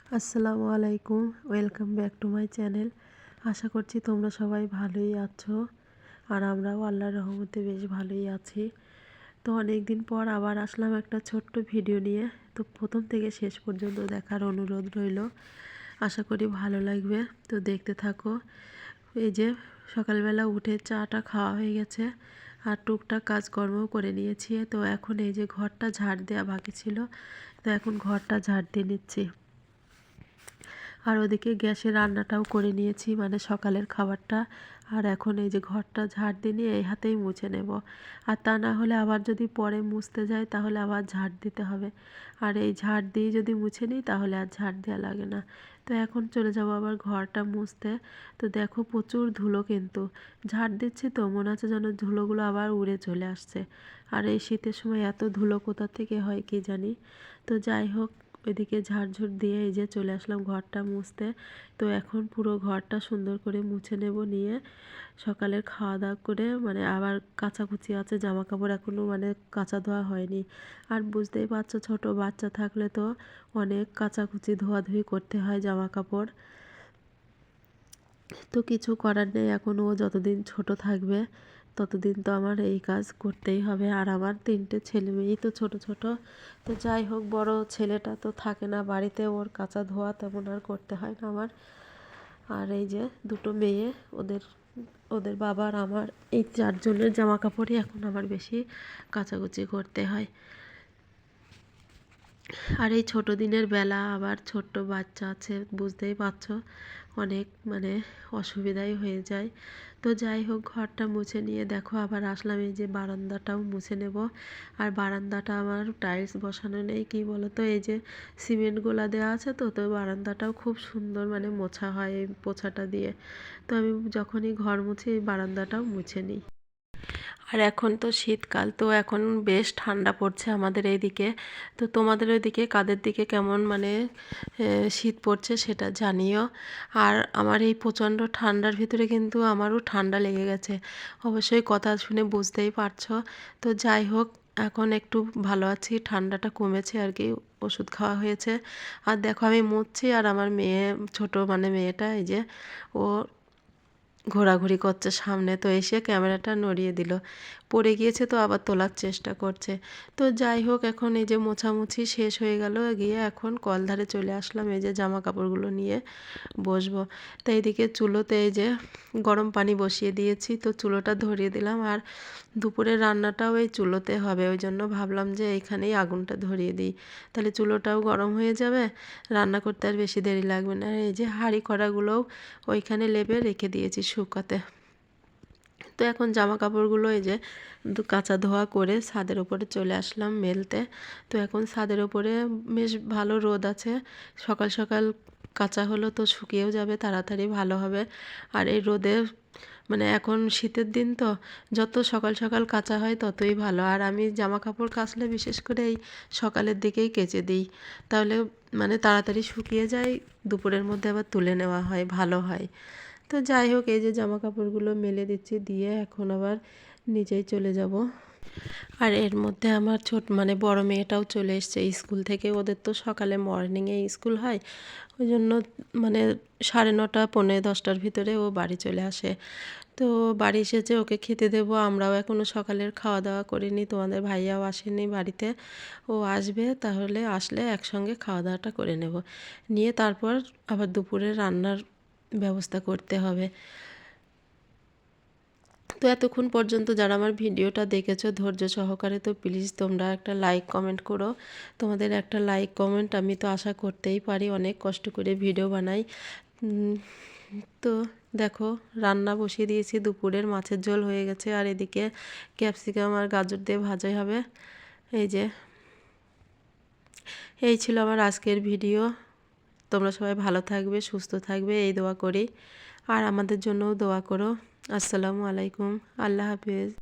আসসালামু আলাইকুম, welcome back to my channel. আশা করছি তোমরা সবাই ভালোই আছো, আর আমরাও আল্লাহর রহমতে বেশ ভালোই আছি। তো অনেক দিন পর আবার আসলাম একটা ছোট্ট ভিডিও নিয়ে। তো প্রথম থেকে শেষ পর্যন্ত দেখার অনুরোধ রইল, আশা করি ভালো লাগবে। তো দেখতে থাকো। এই যে সকালবেলা উঠে চাটা খাওয়া হয়ে গেছে, আর টুকটাক কাজকর্মও করে নিয়েছি। তো এখন এই যে ঘরটা ঝাড় দেওয়া বাকি ছিল, তো এখন ঘরটা ঝাড় দিয়ে নিচ্ছি। আর ওদিকে গ্যাসে রান্নাটাও করে নিয়েছি, মানে সকালের খাবারটা। আর এখন এই যে ঘরটা ঝাড় দিয়ে নিয়ে এই হাতেই মুছে নেব, আর তা না হলে আবার যদি পরে মুছতে যাই তাহলে আবার ঝাড় দিতে হবে। আর এই ঝাড় দিয়ে যদি মুছে নিই তাহলে আর ঝাড় দেওয়া লাগে না। তো এখন চলে যাব আবার ঘরটা মুছতে। তো দেখো প্রচুর ধুলো, কিন্তু ঝাড় দিচ্ছি তো মনে হচ্ছে যেন ধুলোগুলো আবার উড়ে চলে আসছে। আর এই শীতের সময় এত ধুলো কোথা থেকে হয় কি জানি। তো যাই হোক, ওইদিকে ঝাড়ঝুড় দিয়ে এই যে চলে আসলাম ঘরটা মুছতে। তো এখন পুরো ঘরটা সুন্দর করে মুছে নেব, নিয়ে সকালের খাওয়া দাওয়া করে মানে আবার কাচাকুচি আছে, জামা কাপড় এখনও মানে কাচা ধোয়া হয়নি। আর বুঝতেই পারছো, ছোট বাচ্চা থাকলে তো অনেক কাচাকুচি ধোয়াধুয়ি করতে হয় জামা কাপড়। তো কিছু করার নেই, এখন ও যতদিন ছোট থাকবে ততদিন তো আমার এই কাজ করতেই হবে। আর আমার 3টে ছেলে মেয়েই তো ছোট ছোট। তো যাই হোক, বড় ছেলেটা তো থাকে না বাড়িতে, ওর কাচা ধোয়া তেমন আর করতে হয় না আমার। আর এই যে দুটো মেয়ে, ওদের ওদের বাবার আমার এই 4জনের জামা কাপড়ই এখন আমার বেশি কাচাকুচি করতে হয়। আর এই ছোট দিনের বেলা, আবার ছোট্ট বাচ্চা আছে, বুঝতেই পারছো অনেক মানে অসুবিধাই হয়ে যায়। তো যাই হোক, ঘরটা মুছে নিয়ে দেখো আবার আসলাম, এই যে বারান্দাটাও মুছে নেব। আর বারান্দাটা আমার টাইলস বসানো নেই, কি বলো তো, এই যে সিমেন্ট গোলা দেওয়া আছে। তো তো বারান্দাটাও খুব সুন্দর মানে মোছা হয় এই পোছাটা দিয়ে। তো আমি যখনই ঘর মুছি এই বারান্দাটাও মুছে নিই। আর এখন তো শীতকাল, তো এখন বেশ ঠান্ডা পড়ছে আমাদের এইদিকে। তো তোমাদের ওইদিকে কাদের দিকে কেমন মানে শীত পড়ছে সেটা জানিও। আর আমার এই প্রচণ্ড ঠান্ডার ভিতরে কিন্তু আমারও ঠান্ডা লেগে গেছে, অবশ্যই কথা শুনে বুঝতেই পারছো। তো যাই হোক, এখন একটু ভালো আছি, ঠান্ডাটা কমেছে আর কি, ওষুধ খাওয়া হয়েছে। আর দেখো আমি মুছছি, আর আমার মেয়ে, ছোট মানে মেয়েটা, এই যে ও ঘোরাঘুরি করছে সামনে, তো এসে ক্যামেরাটা নড়িয়ে দিল, পড়ে গিয়েছে, তো আবার তোলার চেষ্টা করছে। তো যাই হোক, এখন এই যে মোছামুছি শেষ হয়ে গেল, গিয়ে এখন কলধারে চলে আসলাম, এই যে জামা কাপড়গুলো নিয়ে বসবো। তো এইদিকে চুলোতে এই যে গরম পানি বসিয়ে দিয়েছি, তো চুলোটা ধরিয়ে দিলাম। আর দুপুরের রান্নাটাও এই চুলোতে হবে, ওই জন্য ভাবলাম যে এইখানেই আগুনটা ধরিয়ে দিই, তাহলে চুলোটাও গরম হয়ে যাবে, রান্না করতে আর বেশি দেরি লাগবে না। এই যে হাঁড়ি কড়াগুলোও ওইখানে লেপে রেখে দিয়েছি শুকাতে। তো এখন জামা কাপড়গুলো এই যে কাচা ধোয়া করে ছাদের ওপরে চলে আসলাম মেলতে। তো এখন ছাদের ওপরে বেশ ভালো রোদ আছে, সকাল সকাল কাচা হলো তো শুকিয়েও যাবে তাড়াতাড়ি, ভালো হবে। আর এই রোদে মানে এখন শীতের দিন তো যত সকাল সকাল কাচা হয় ততই ভালো। আর আমি জামা কাপড় কাচলে বিশেষ করে এই সকালের দিকেই কেচে দিই, তাহলে মানে তাড়াতাড়ি শুকিয়ে যায়, দুপুরের মধ্যে আবার তুলে নেওয়া হয়, ভালো হয়। তো যাই হোক, এই যে জামা কাপড়গুলো মেলে দিচ্ছি, দিয়ে এখন আবার নিচেই চলে যাব। আর এর মধ্যে আমার ছোট মানে বড় মেয়েটাও চলে এসছে স্কুল থেকে, ওদের তো সকালে মর্নিংয়ে স্কুল হয়, ওই জন্য মানে 9:30 পৌনে 10টার ভিতরে ও বাড়ি চলে আসে। তো বাড়ি এসেছে, ওকে খেতে দেবো। আমরাও এখনও সকালের খাওয়া দাওয়া করিনি, তোমাদের ভাইয়াও আসেনি বাড়িতে, ও আসবে, তাহলে আসলে একসঙ্গে খাওয়া দাওয়াটা করে নেব, নিয়ে তারপর আবার দুপুরে রান্নার ব্যবস্থা করতে হবে। তো এতক্ষণ পর্যন্ত যারা আমার ভিডিওটা দেখেছো ধৈর্য সহকারে, তো প্লিজ তোমরা একটা লাইক কমেন্ট করো। তোমাদের একটা লাইক কমেন্ট আমি তো আশা করতেই পারি, অনেক কষ্ট করে ভিডিও বানাই। তো দেখো, রান্না বসিয়ে দিয়েছি, দুপুরের মাছের ঝোল হয়ে গেছে, আর এদিকে ক্যাপসিকাম আর গাজর দিয়ে ভাজাই হবে। এই যে এই ছিল আমার আজকের ভিডিও। তোমরা সবাই ভালো থাকবে, সুস্থ থাকবে, এই দোয়া করি। আর আমাদের জন্যও দোয়া করো। আসসালামু আলাইকুম, আল্লাহ হাফেজ।